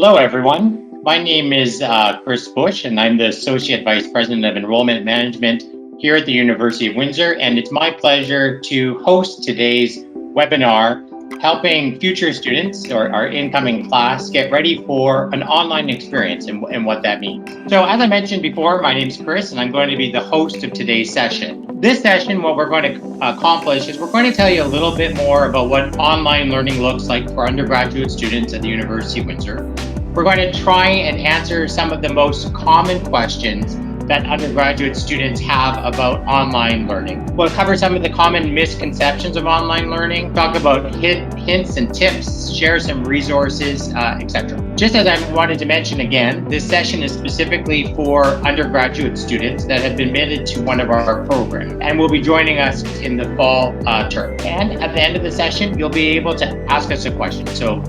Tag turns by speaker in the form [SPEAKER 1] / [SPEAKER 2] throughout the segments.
[SPEAKER 1] Hello, everyone. My name is Chris Bush, and I'm the Associate Vice President of Enrollment Management here at the University of Windsor. And it's my pleasure to host today's webinar, helping future students or our incoming class get ready for an online experience and what that means. So as I mentioned before, my name is Chris, and I'm going to be the host of today's session. This session, what we're going to accomplish is we're going to tell you a little bit more about what online learning looks like for undergraduate students at the University of Windsor. We're going to try and answer some of the most common questions that undergraduate students have about online learning. We'll cover some of the common misconceptions of online learning, talk about hints and tips, share some resources, etc. Just as I wanted to mention again, this session is specifically for undergraduate students that have been admitted to one of our programs and will be joining us in the fall term. And at the end of the session, you'll be able to ask us a question. So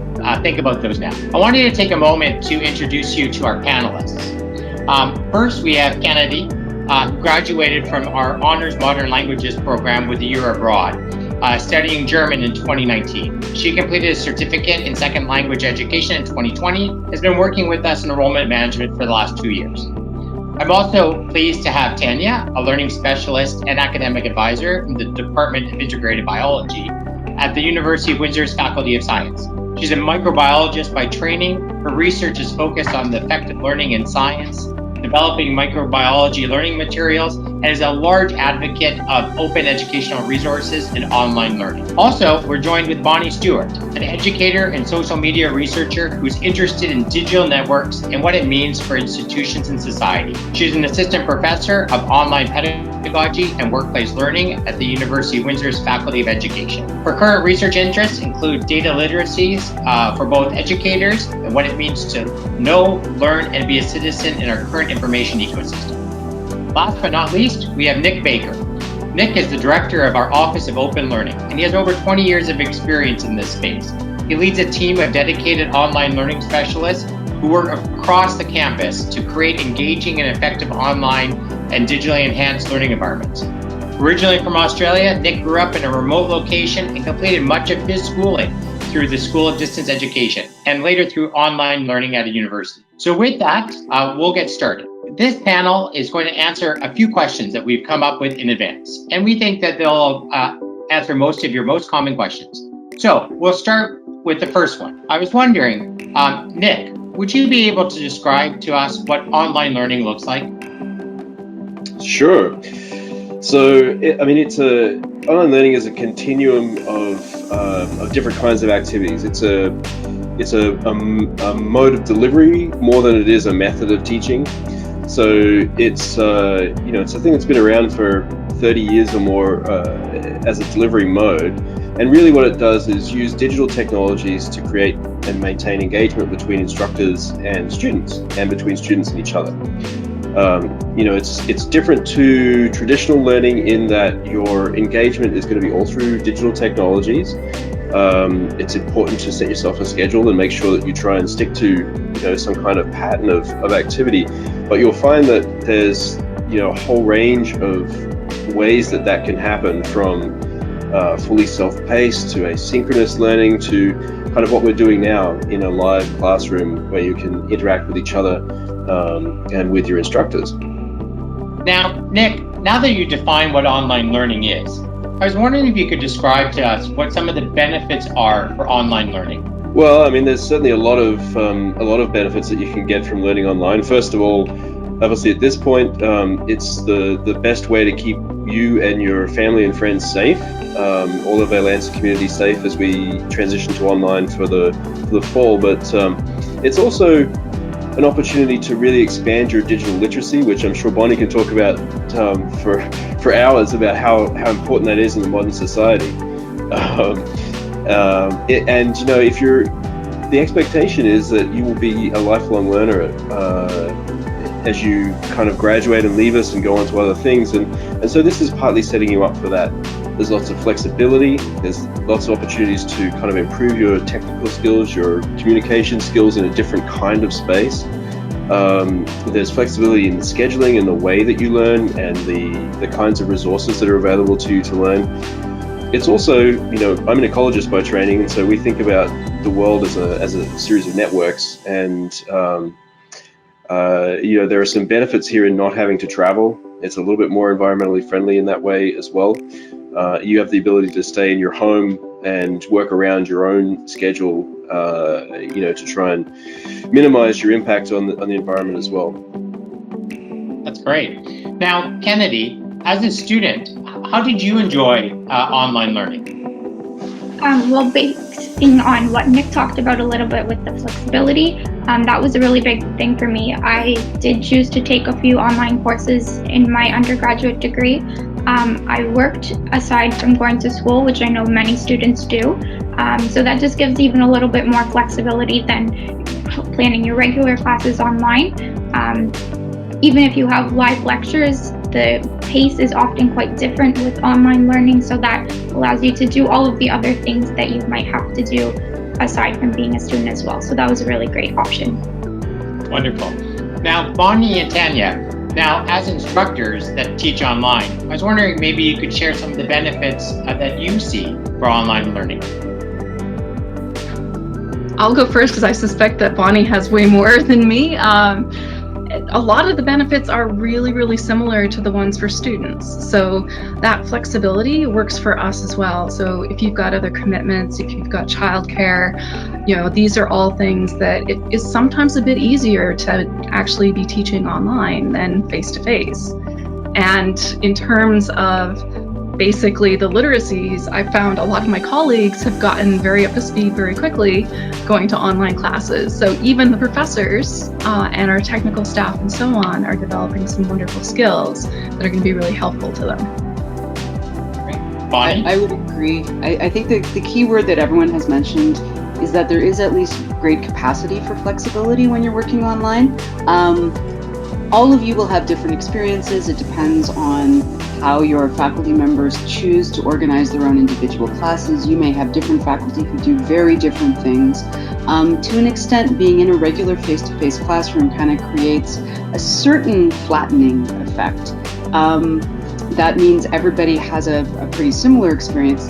[SPEAKER 1] think about those now. I wanted to take a moment to introduce you to our panelists. First, we have Kennedy, who graduated from our Honors Modern Languages program with a year abroad, studying German in 2019. She completed a certificate in second language education in 2020, has been working with us in enrollment management for the last 2 years. I'm also pleased to have Tanya, a learning specialist and academic advisor from the Department of Integrated Biology at the University of Windsor's Faculty of Science. She's a microbiologist by training. Her research is focused on the effect of learning in science, developing microbiology learning materials, and is a large advocate of open educational resources and online learning. Also, we're joined with Bonnie Stewart, an educator and social media researcher who's interested in digital networks and what it means for institutions and society. She's an assistant professor of online pedagogy and workplace learning at the University of Windsor's Faculty of Education. Her current research interests include data literacies for both educators and what it means to know, learn, and be a citizen in our current information ecosystem. Last but not least, we have Nick Baker. Nick is the director of our Office of Open Learning, and he has over 20 years of experience in this space. He leads a team of dedicated online learning specialists who work across the campus to create engaging and effective online and digitally enhanced learning environments. Originally from Australia, Nick grew up in a remote location and completed much of his schooling through the School of Distance Education and later through online learning at a university. So with that, we'll get started. This panel is going to answer a few questions that we've come up with in advance, and we think that they'll answer most of your most common questions. So we'll start with the first one. I was wondering, Nick, would you be able to describe to us what online learning looks like?
[SPEAKER 2] Sure. So, online learning is a continuum of different kinds of activities. It's a mode of delivery more than it is a method of teaching. So it's a thing that's been around for 30 years or more as a delivery mode. And really what it does is use digital technologies to create and maintain engagement between instructors and students, and between students and each other. It's different to traditional learning in that your engagement is going to be all through digital technologies. It's important to set yourself a schedule and make sure that you try and stick to some kind of pattern of activity. But you'll find that there's a whole range of ways that can happen, from fully self-paced to asynchronous learning to kind of what we're doing now in a live classroom where you can interact with each other and with your instructors.
[SPEAKER 1] Now, Nick, now that you define what online learning is, I was wondering if you could describe to us what some of the benefits are for online learning.
[SPEAKER 2] Well, there's certainly a lot of benefits that you can get from learning online. First of all, obviously at this point, it's the best way to keep you and your family and friends safe, all of our Lancet community safe as we transition to online for the fall. But it's also an opportunity to really expand your digital literacy, which I'm sure Bonnie can talk about for hours about how important that is in the modern society. The expectation is that you will be a lifelong learner as you kind of graduate and leave us and go on to other things, and so this is partly setting you up for that. There's lots of flexibility, there's lots of opportunities to kind of improve your technical skills, your communication skills in a different kind of space. There's flexibility in the scheduling and the way that you learn, and the kinds of resources that are available to you to learn. It's also, I'm an ecologist by training, and so we think about the world as a series of networks, and there are some benefits here in not having to travel. It's a little bit more environmentally friendly in that way as well. You have the ability to stay in your home and work around your own schedule, to try and minimize your impact on the environment as well.
[SPEAKER 1] That's great. Now, Kennedy, as a student, how did you enjoy online learning?
[SPEAKER 3] Well, basing on what Nick talked about a little bit with the flexibility, that was a really big thing for me. I did choose to take a few online courses in my undergraduate degree. I worked aside from going to school, which I know many students do. So that just gives even a little bit more flexibility than planning your regular classes online. Even if you have live lectures, the pace is often quite different with online learning, so that allows you to do all of the other things that you might have to do aside from being a student as well. So that was a really great option.
[SPEAKER 1] Wonderful. Now, Bonnie and Tanya, now as instructors that teach online, I was wondering maybe you could share some of the benefits that you see for online learning.
[SPEAKER 4] I'll go first because I suspect that Bonnie has way more than me. A lot of the benefits are really, really similar to the ones for students. So that flexibility works for us as well. So if you've got other commitments, if you've got childcare, these are all things that it is sometimes a bit easier to actually be teaching online than face-to-face. And in terms of basically the literacies, I found a lot of my colleagues have gotten very up to speed very quickly going to online classes. So even the professors and our technical staff and so on are developing some wonderful skills that are going to be really helpful to them.
[SPEAKER 1] Bonnie?
[SPEAKER 5] I would agree. I think the key word that everyone has mentioned is that there is at least great capacity for flexibility when you're working online. All of you will have different experiences. It depends on how your faculty members choose to organize their own individual classes. You may have different faculty who do very different things. To an extent, being in a regular face-to-face classroom kind of creates a certain flattening effect. That means everybody has a pretty similar experience,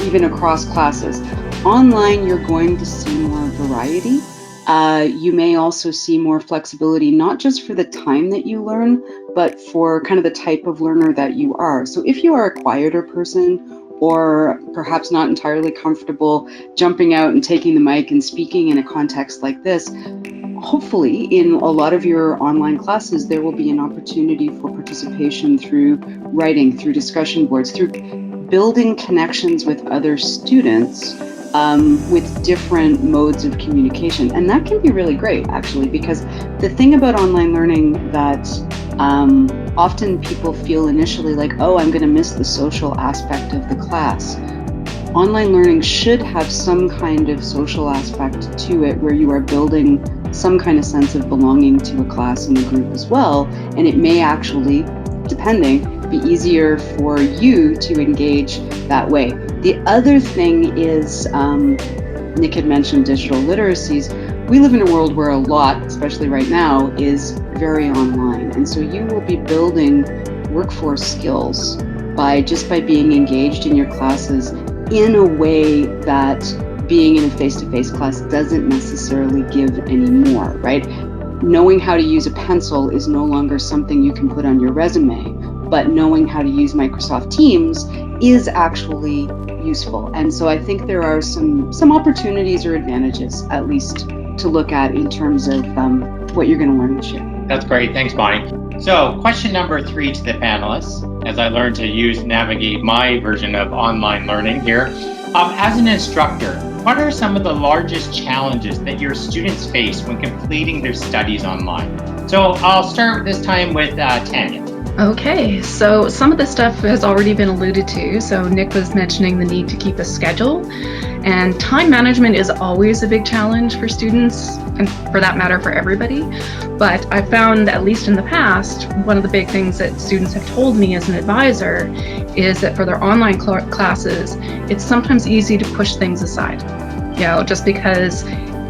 [SPEAKER 5] even across classes. Online, you're going to see more variety. You may also see more flexibility, not just for the time that you learn, but for kind of the type of learner that you are. So if you are a quieter person, or perhaps not entirely comfortable jumping out and taking the mic and speaking in a context like this, hopefully in a lot of your online classes, there will be an opportunity for participation through writing, through discussion boards, through building connections with other students with different modes of communication. And that can be really great, actually, because the thing about online learning that often people feel initially like, oh, I'm going to miss the social aspect of the class. Online learning should have some kind of social aspect to it where you are building some kind of sense of belonging to a class and a group as well. And it may actually, depending, be easier for you to engage that way. The other thing is, Nick had mentioned digital literacies. We live in a world where a lot, especially right now, is very online. And so you will be building workforce skills by being engaged in your classes in a way that being in a face-to-face class doesn't necessarily give anymore, right? Knowing how to use a pencil is no longer something you can put on your resume, but knowing how to use Microsoft Teams is actually useful. And so I think there are some opportunities or advantages, at least, to look at in terms of what you're going to learn this year.
[SPEAKER 1] That's great. Thanks, Bonnie. So question number 3 to the panelists, as I learn to navigate my version of online learning here. As an instructor, what are some of the largest challenges that your students face when completing their studies online? So I'll start this time with Tanya.
[SPEAKER 4] Okay, so some of this stuff has already been alluded to. So Nick was mentioning the need to keep a schedule, and time management is always a big challenge for students, and for that matter for everybody. But I found, at least in the past, one of the big things that students have told me as an advisor is that for their online classes, it's sometimes easy to push things aside. Just because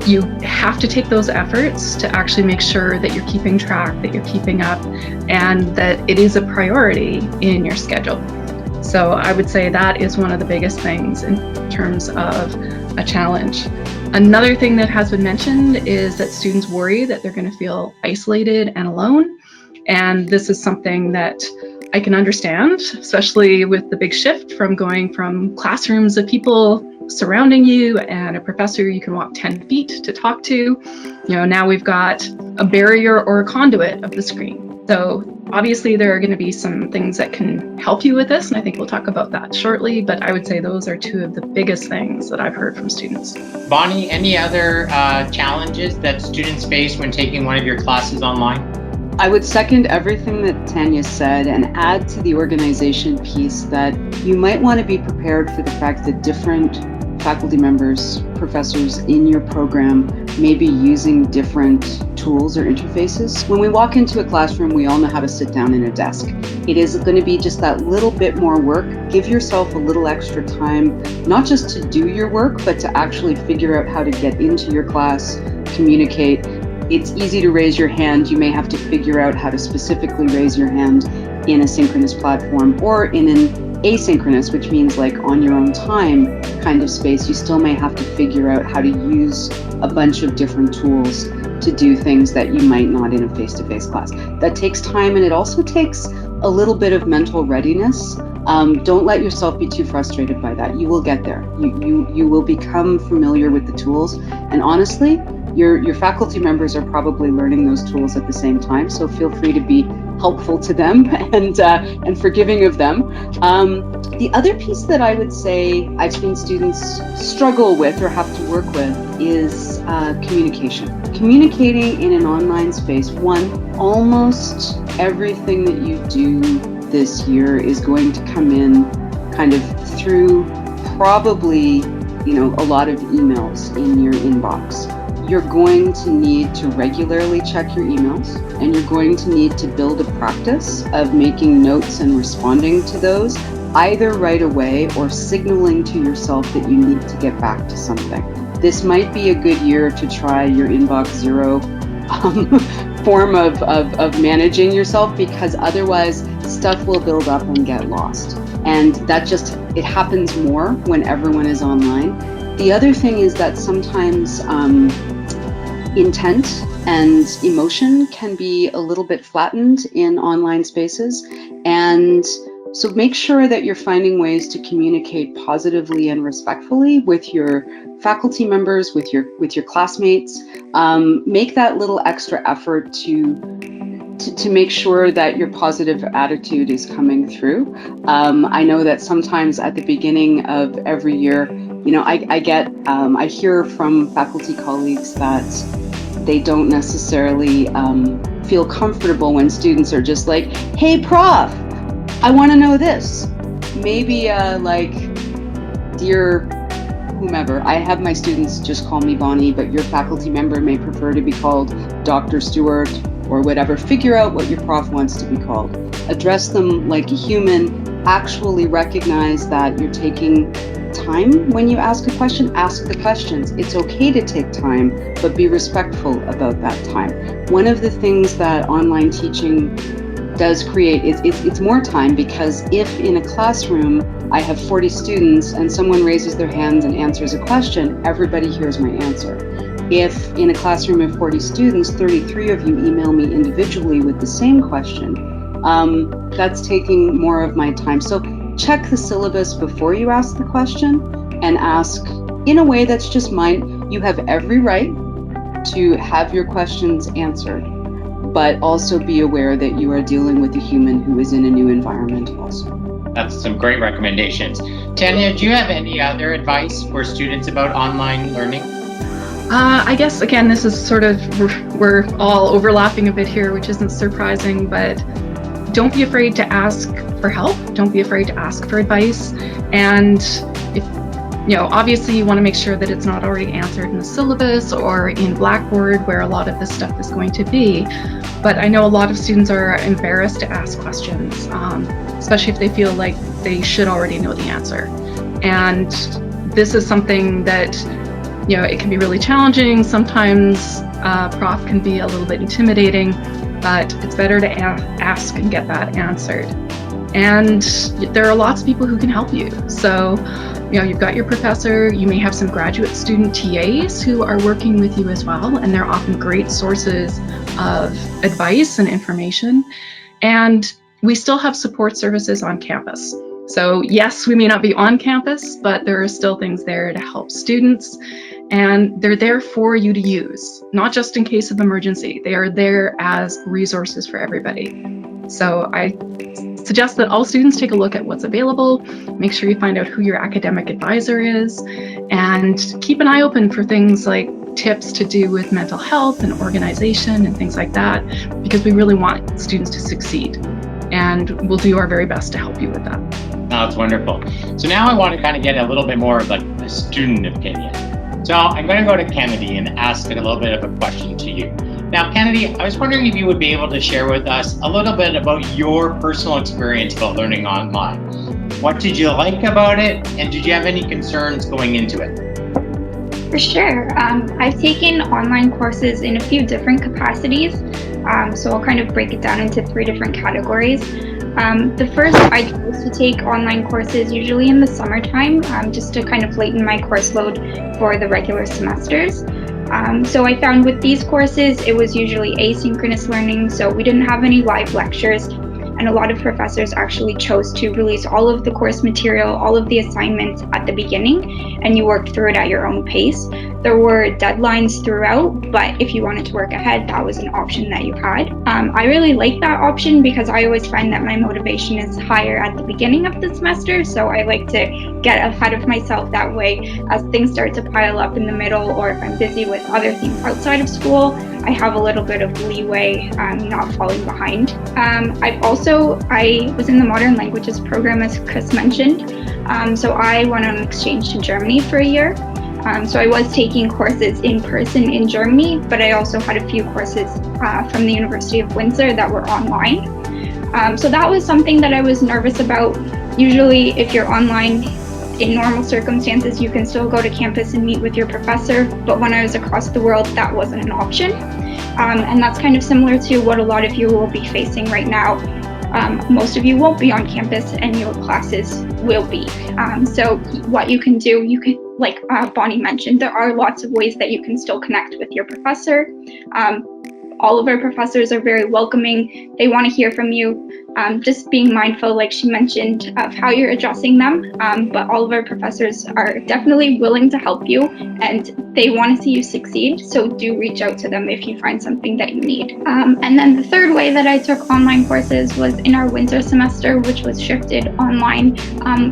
[SPEAKER 4] you have to take those efforts to actually make sure that you're keeping track, that you're keeping up, and that it is a priority in your schedule. So I would say that is one of the biggest things in terms of a challenge. Another thing that has been mentioned is that students worry that they're going to feel isolated and alone. And this is something that I can understand, especially with the big shift from going from classrooms of people surrounding you and a professor you can walk 10 feet to talk to. Now we've got a barrier or a conduit of the screen. So obviously there are going to be some things that can help you with this, and I think we'll talk about that shortly, but I would say those are two of the biggest things that I've heard from students.
[SPEAKER 1] Bonnie, any other challenges that students face when taking one of your classes online?
[SPEAKER 5] I would second everything that Tanya said and add to the organization piece that you might want to be prepared for the fact that different faculty members, professors in your program may be using different tools or interfaces. When we walk into a classroom, we all know how to sit down in a desk. It is going to be just that little bit more work. Give yourself a little extra time, not just to do your work, but to actually figure out how to get into your class, communicate. It's easy to raise your hand. You may have to figure out how to specifically raise your hand in a synchronous platform or in an asynchronous, which means like on your own time kind of space. You still may have to figure out how to use a bunch of different tools to do things that you might not in a face-to-face class. That takes time, and it also takes a little bit of mental readiness. Don't let yourself be too frustrated by that. You will get there. You will become familiar with the tools, and honestly, your faculty members are probably learning those tools at the same time, so feel free to be helpful to them and forgiving of them. The other piece that I would say I've seen students struggle with or have to work with is communication. Communicating in an online space. One, almost everything that you do this year is going to come in kind of through probably, a lot of emails in your inbox. You're going to need to regularly check your emails, and you're going to need to build a practice of making notes and responding to those, either right away or signaling to yourself that you need to get back to something. This might be a good year to try your inbox zero form of managing yourself, because otherwise stuff will build up and get lost. And it happens more when everyone is online. The other thing is that sometimes intent and emotion can be a little bit flattened in online spaces. And so make sure that you're finding ways to communicate positively and respectfully with your faculty members, with your classmates. Make that little extra effort to make sure that your positive attitude is coming through. I know that sometimes at the beginning of every year, I hear from faculty colleagues that they don't necessarily feel comfortable when students are just like, "Hey, prof, I want to know this." Maybe "Dear whomever," I have my students just call me Bonnie, but your faculty member may prefer to be called Dr. Stewart or whatever. Figure out what your prof wants to be called. Address them like a human. Actually recognize that you're taking time when you ask a question. Ask the questions. It's okay to take time, but be respectful about that time. One of the things that online teaching does create is it's more time, because if in a classroom I have 40 students and someone raises their hands and answers a question, everybody hears my answer. If in a classroom of 40 students, 33 of you email me individually with the same question, that's taking more of my time. So check the syllabus before you ask the question, and ask in a way that's just mine. You have every right to have your questions answered, but also be aware that you are dealing with a human who is in a new environment also.
[SPEAKER 1] That's some great recommendations. Tanya, do you have any other advice for students about online learning?
[SPEAKER 4] I guess, again, this is sort of, we're all overlapping a bit here, which isn't surprising, but don't be afraid to ask for help. Don't be afraid to ask for advice. And if, obviously you want to make sure that it's not already answered in the syllabus or in Blackboard, where a lot of this stuff is going to be. But I know a lot of students are embarrassed to ask questions, especially if they feel like they should already know the answer. And this is something that, it can be really challenging. Sometimes prof can be a little bit intimidating, but it's better to ask and get that answered. And there are lots of people who can help you. So you've got your professor, you may have some graduate student TAs who are working with you as well, and they're often great sources of advice and information. And we still have support services on campus. So yes, we may not be on campus, but there are still things there to help students, and they're there for you to use, not just in case of emergency. They are there as resources for everybody. So I suggest that all students take a look at what's available, make sure you find out who your academic advisor is, and keep an eye open for things like tips to do with mental health and organization and things like that, because we really want students to succeed. And we'll do our very best to help you with that.
[SPEAKER 1] Oh, that's wonderful. So now I want to kind of get a little bit more of like a student opinion. So I'm going to go to Kennedy and ask a little bit of a question to you. Now, Kennedy, I was wondering if you would be able to share with us a little bit about your personal experience about learning online. What did you like about it, and did you have any concerns going into it?
[SPEAKER 3] For sure. I've taken online courses in a few different capacities, so I'll kind of break it down into 3 different categories. The first, I chose to take online courses usually in the summertime, just to kind of lighten my course load for the regular semesters. So I found with these courses, it was usually asynchronous learning, so we didn't have any live lectures, and a lot of professors actually chose to release all of the course material, all of the assignments at the beginning, and you worked through it at your own pace. There were deadlines throughout, but if you wanted to work ahead, that was an option that you had. I really like that option because I always find that my motivation is higher at the beginning of the semester, so I like to get ahead of myself that way. As things start to pile up in the middle, or if I'm busy with other things outside of school, I have a little bit of leeway, not falling behind. I was in the Modern Languages program, as Chris mentioned, so I went on an exchange to Germany for a year. So I was taking courses in person in Germany, but I also had a few courses from the University of Windsor that were online. So that was something that I was nervous about. Usually, if you're online, in normal circumstances, you can still go to campus and meet with your professor, but when I was across the world, that wasn't an option. And that's kind of similar to what a lot of you will be facing right now. Most of you won't be on campus and your classes will be. So what you can do, like Bonnie mentioned, there are lots of ways that you can still connect with your professor. All of our professors are very welcoming. They want to hear from you. Just being mindful, like she mentioned, of how you're addressing them. But all of our professors are definitely willing to help you, and they want to see you succeed. So do reach out to them if you find something that you need. And then the third way that I took online courses was in our winter semester, which was shifted online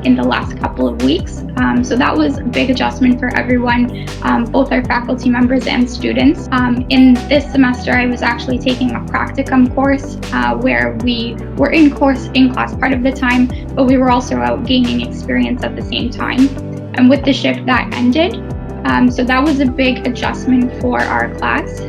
[SPEAKER 3] in the last couple of weeks. So that was a big adjustment for everyone, both our faculty members and students. In this semester, I was actually taking a practicum course where we were in class part of the time, but we were also out gaining experience at the same time. And with the shift, that ended. So that was a big adjustment for our class.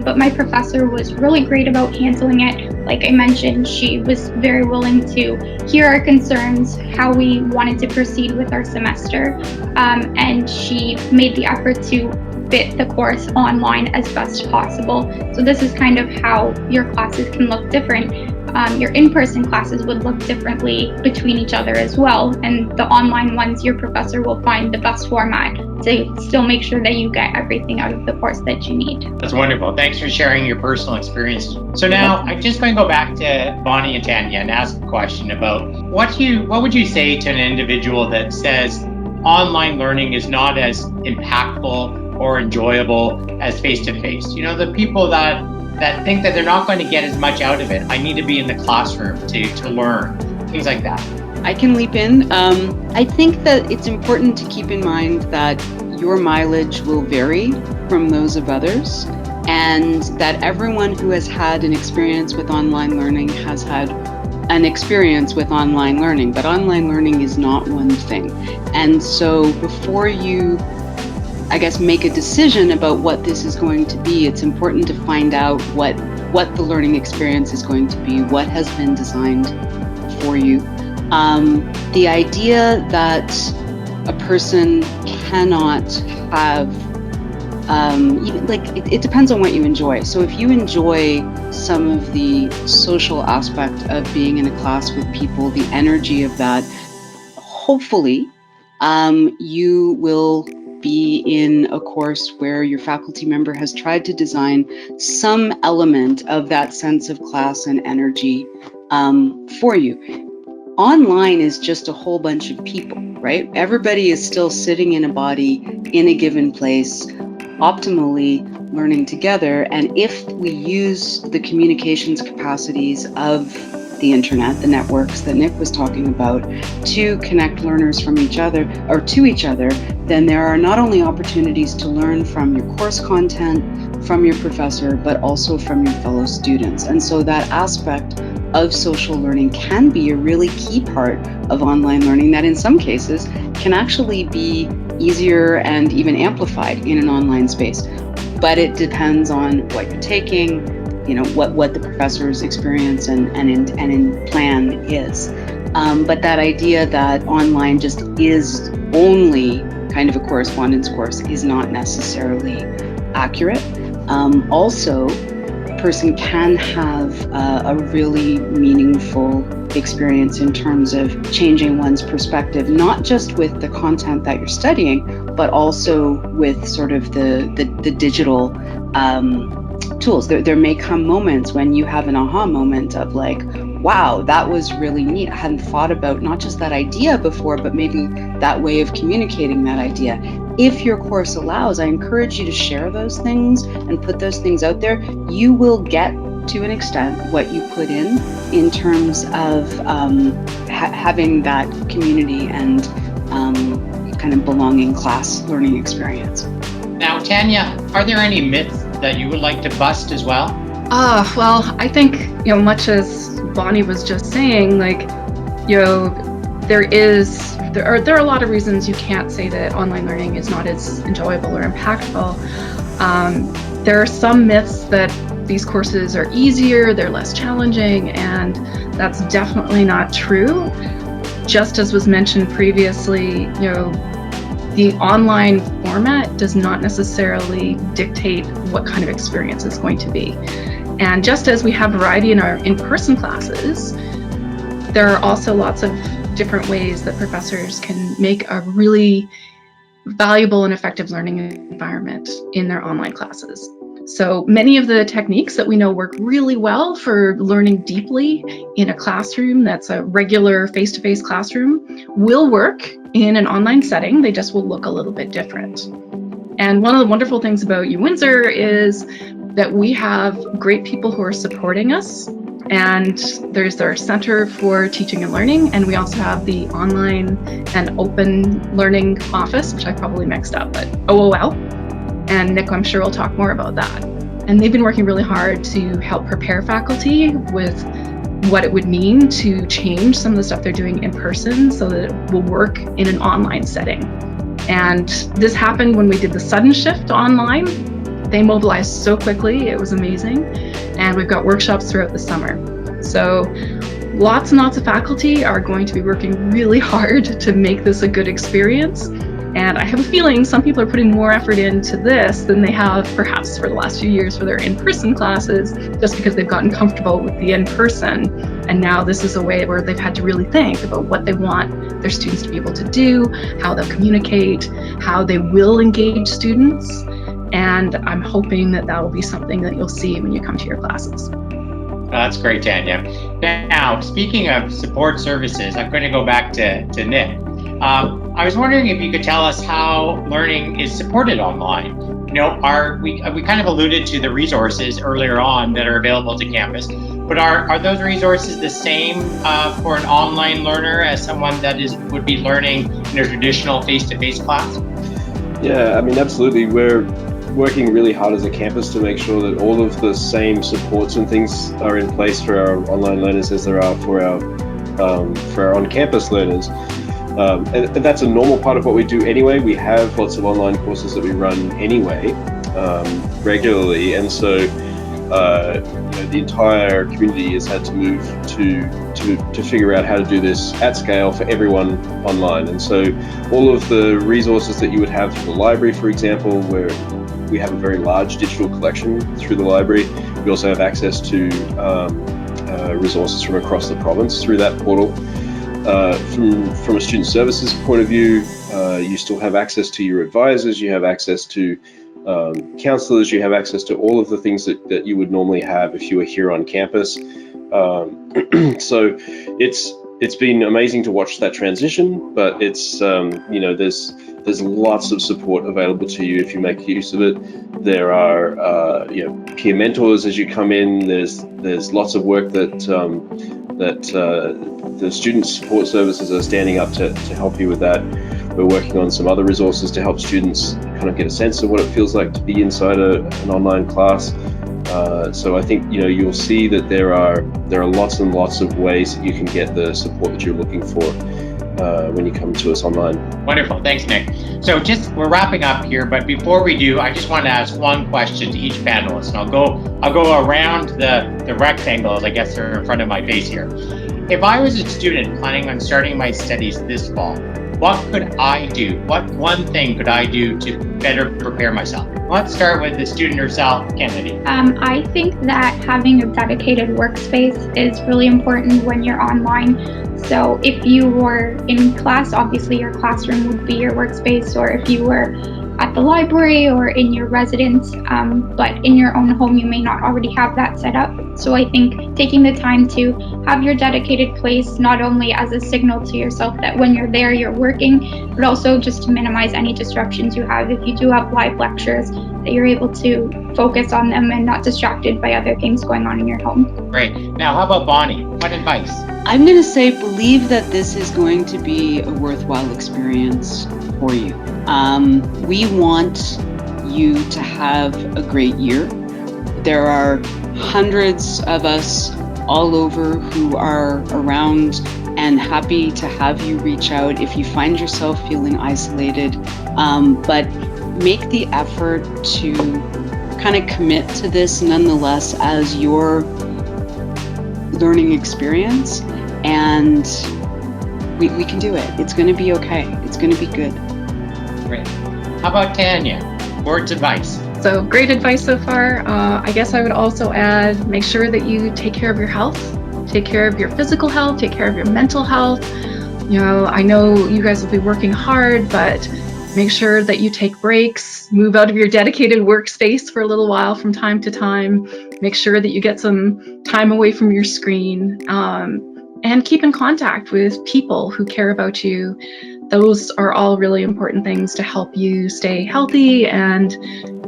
[SPEAKER 3] But my professor was really great about handling it. Like I mentioned, she was very willing to hear our concerns, how we wanted to proceed with our semester, and she made the effort to fit the course online as best possible. So this is kind of how your classes can look different. Your in-person classes would look differently between each other as well, and the online ones, your professor will find the best format to still make sure that you get everything out of the course that you need.
[SPEAKER 1] That's wonderful. Thanks for sharing your personal experience. So now I'm just going to go back to Bonnie and Tanya and ask a question about what would you say to an individual that says online learning is not as impactful or enjoyable as face-to-face? You know, the people that think that they're not going to get as much out of it. I need to be in the classroom to learn, things like that.
[SPEAKER 5] I can leap in. I think that it's important to keep in mind that your mileage will vary from those of others, and that everyone who has had an experience with online learning has had an experience with online learning, but online learning is not one thing. And so before you, I guess, make a decision about what this is going to be, it's important to find out what the learning experience is going to be, what has been designed for you. The idea that a person cannot have, it depends on what you enjoy. So if you enjoy some of the social aspect of being in a class with people, the energy of that, hopefully, you will be in a course where your faculty member has tried to design some element of that sense of class and energy for you. Online is just a whole bunch of people, right? Everybody is still sitting in a body in a given place, optimally learning together. And if we use the communications capacities of the internet, the networks that Nick was talking about, to connect learners from each other or to each other, then there are not only opportunities to learn from your course content, from your professor, but also from your fellow students. And so that aspect of social learning can be a really key part of online learning that in some cases can actually be easier and even amplified in an online space. But it depends on what you're taking, what the professor's experience and in plan is. But that idea that online just is only kind of a correspondence course is not necessarily accurate. Also, a person can have a really meaningful experience in terms of changing one's perspective, not just with the content that you're studying, but also with sort of the digital tools. There may come moments when you have an aha moment of like, wow, that was really neat. I hadn't thought about not just that idea before, but maybe that way of communicating that idea. If your course allows, I encourage you to share those things and put those things out there. You will get, to an extent, what you put in terms of having that community and kind of belonging class learning experience.
[SPEAKER 1] Now, Tanya, are there any myths that you would like to bust as well?
[SPEAKER 4] Well, I think, much as Bonnie was just saying, there are a lot of reasons you can't say that online learning is not as enjoyable or impactful. There are some myths that these courses are easier, they're less challenging, and that's definitely not true. Just as was mentioned previously, the online format does not necessarily dictate what kind of experience it's going to be. And just as we have variety in our in-person classes, there are also lots of different ways that professors can make a really valuable and effective learning environment in their online classes. So many of the techniques that we know work really well for learning deeply in a classroom that's a regular face-to-face classroom will work in an online setting. They just will look a little bit different. And one of the wonderful things about UWindsor is that we have great people who are supporting us. And there's our Center for Teaching and Learning, and we also have the Online and Open Learning Office, which I probably mixed up, but OOL. And Nick, I'm sure, will talk more about that. And they've been working really hard to help prepare faculty with what it would mean to change some of the stuff they're doing in person so that it will work in an online setting. And this happened when we did the sudden shift online. They mobilized so quickly, it was amazing. And we've got workshops throughout the summer. So lots and lots of faculty are going to be working really hard to make this a good experience. And I have a feeling some people are putting more effort into this than they have perhaps for the last few years for their in-person classes, just because they've gotten comfortable with the in-person. And now this is a way where they've had to really think about what they want their students to be able to do, how they'll communicate, how they will engage students. And I'm hoping that that will be something that you'll see when you come to your classes.
[SPEAKER 1] That's great, Tanya. Now, speaking of support services, I'm going to go back to Nick. I was wondering if you could tell us how learning is supported online. We kind of alluded to the resources earlier on that are available to campus, but are those resources the same for an online learner as someone that would be learning in a traditional face-to-face class?
[SPEAKER 2] Yeah, I mean, absolutely. We're working really hard as a campus to make sure that all of the same supports and things are in place for our online learners as there are for our on-campus learners. And that's a normal part of what we do anyway. We have lots of online courses that we run anyway, regularly, and so the entire community has had to move to figure out how to do this at scale for everyone online. And so all of the resources that you would have through the library, for example, where we have a very large digital collection through the library, we also have access to resources from across the province through that portal. From a student services point of view, you still have access to your advisors, you have access to counselors, you have access to all of the things that you would normally have if you were here on campus. So it's been amazing to watch that transition, but it's there's lots of support available to you if you make use of it. There are peer mentors as you come in. There's lots of work that the student support services are standing up to help you with that. We're working on some other resources to help students kind of get a sense of what it feels like to be inside an online class. So I think you'll see that there are lots and lots of ways that you can get the support that you're looking for when you come to us online.
[SPEAKER 1] Wonderful, thanks, Nick. So we're wrapping up here, but before we do, I just want to ask one question to each panelist, and I'll go around the rectangles, I guess they're in front of my face here. If I was a student planning on starting my studies this fall, what could I do? What one thing could I do to better prepare myself? Let's start with the student herself, Kennedy.
[SPEAKER 3] I think that having a dedicated workspace is really important when you're online. So if you were in class, obviously your classroom would be your workspace, or if you were at the library or in your residence, but in your own home, you may not already have that set up. So I think taking the time to have your dedicated place, not only as a signal to yourself that when you're there, you're working, but also just to minimize any disruptions you have. If you do have live lectures, that you're able to focus on them and not distracted by other things going on in your home.
[SPEAKER 1] Great. Now, how about Bonnie? What advice?
[SPEAKER 5] I'm going to say believe that this is going to be a worthwhile experience for you. We want you to have a great year. There are hundreds of us all over who are around and happy to have you reach out if you find yourself feeling isolated. But make the effort to kind of commit to this nonetheless as your learning experience, and we can do it. It's going to be okay. It's going to be good.
[SPEAKER 1] Great. How about Tanya? Words of advice.
[SPEAKER 4] So great advice so far. I guess I would also add, make sure that you take care of your health, take care of your physical health, take care of your mental health. I know you guys will be working hard, but make sure that you take breaks, move out of your dedicated workspace for a little while from time to time. Make sure that you get some time away from your screen, and keep in contact with people who care about you. Those are all really important things to help you stay healthy and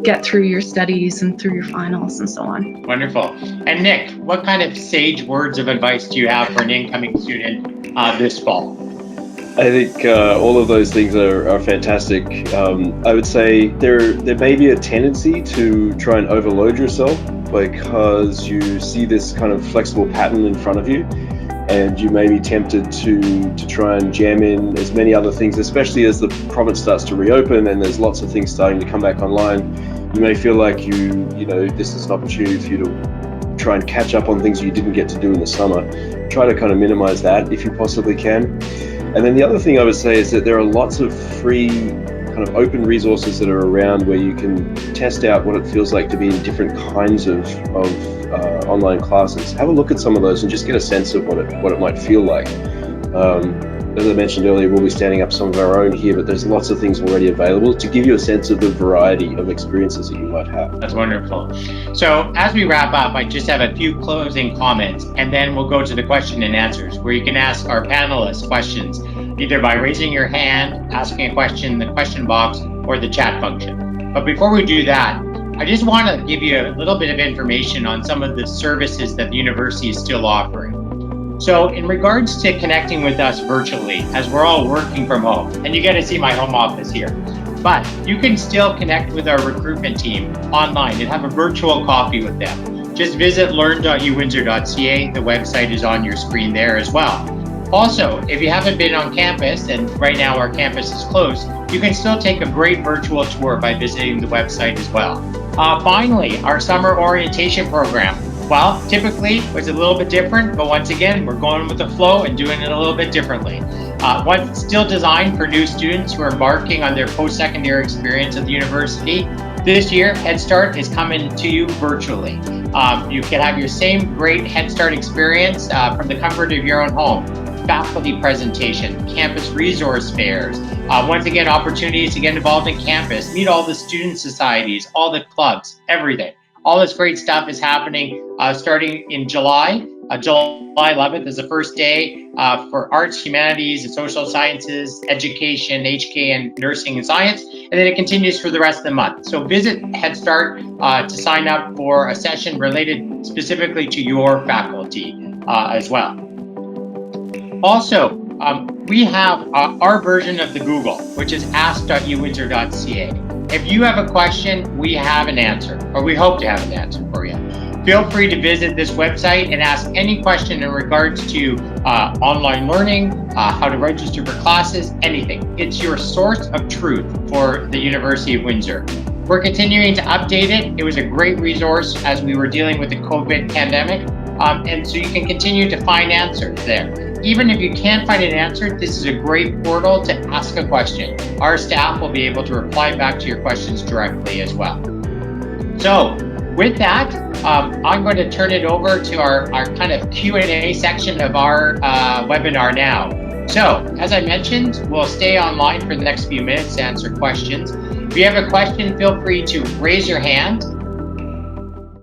[SPEAKER 4] get through your studies and through your finals and so on.
[SPEAKER 1] Wonderful. And Nick, what kind of sage words of advice do you have for an incoming student this fall?
[SPEAKER 2] I think all of those things are fantastic. I would say there may be a tendency to try and overload yourself because you see this kind of flexible pattern in front of you, and you may be tempted to try and jam in as many other things, especially as the province starts to reopen and there's lots of things starting to come back online. You may feel like this is an opportunity for you to try and catch up on things you didn't get to do in the summer. Try to kind of minimize that if you possibly can. And then the other thing I would say is that there are lots of free kind of open resources that are around where you can test out what it feels like to be in different kinds of online classes. Have a look at some of those and just get a sense of what it might feel like. As I mentioned earlier, we'll be standing up some of our own here, but there's lots of things already available to give you a sense of the variety of experiences that you might have.
[SPEAKER 1] That's wonderful. So as we wrap up, I just have a few closing comments, and then we'll go to the question and answers, where you can ask our panelists questions, either by raising your hand, asking a question in the question box, or the chat function. But before we do that, I just want to give you a little bit of information on some of the services that the university is still offering. So in regards to connecting with us virtually, as we're all working from home, and you get to see my home office here, but you can still connect with our recruitment team online and have a virtual coffee with them. Just visit learn.uwindsor.ca. The website is on your screen there as well. Also, if you haven't been on campus, and right now our campus is closed, you can still take a great virtual tour by visiting the website as well. Finally, our summer orientation program. Well, typically it's a little bit different, but once again, we're going with the flow and doing it a little bit differently. One's still designed for new students who are embarking on their post-secondary experience at the university. This year, Head Start is coming to you virtually. You can have your same great Head Start experience from the comfort of your own home. faculty presentation, campus resource fairs. Once again, opportunities to get involved in campus, meet all the student societies, all the clubs, everything. All this great stuff is happening starting in July. July 11th is the first day for arts, humanities, and social sciences, education, HK, and nursing and science. And then it continues for the rest of the month. So visit Head Start to sign up for a session related specifically to your faculty as well. Also, we have our version of the Google, which is ask.uwindsor.ca. If you have a question, we have an answer, or we hope to have an answer for you. Feel free to visit this website and ask any question in regards to online learning, how to register for classes, anything. It's your source of truth for the University of Windsor. We're continuing to update it. It was a great resource as we were dealing with the COVID pandemic. And so you can continue to find answers there. Even if you can't find an answer, this is a great portal to ask a question. Our staff will be able to reply back to your questions directly as well. So with that, I'm going to turn it over to our kind of Q&A section of our webinar now. So as I mentioned, we'll stay online for the next few minutes to answer questions. If you have a question, feel free to raise your hand.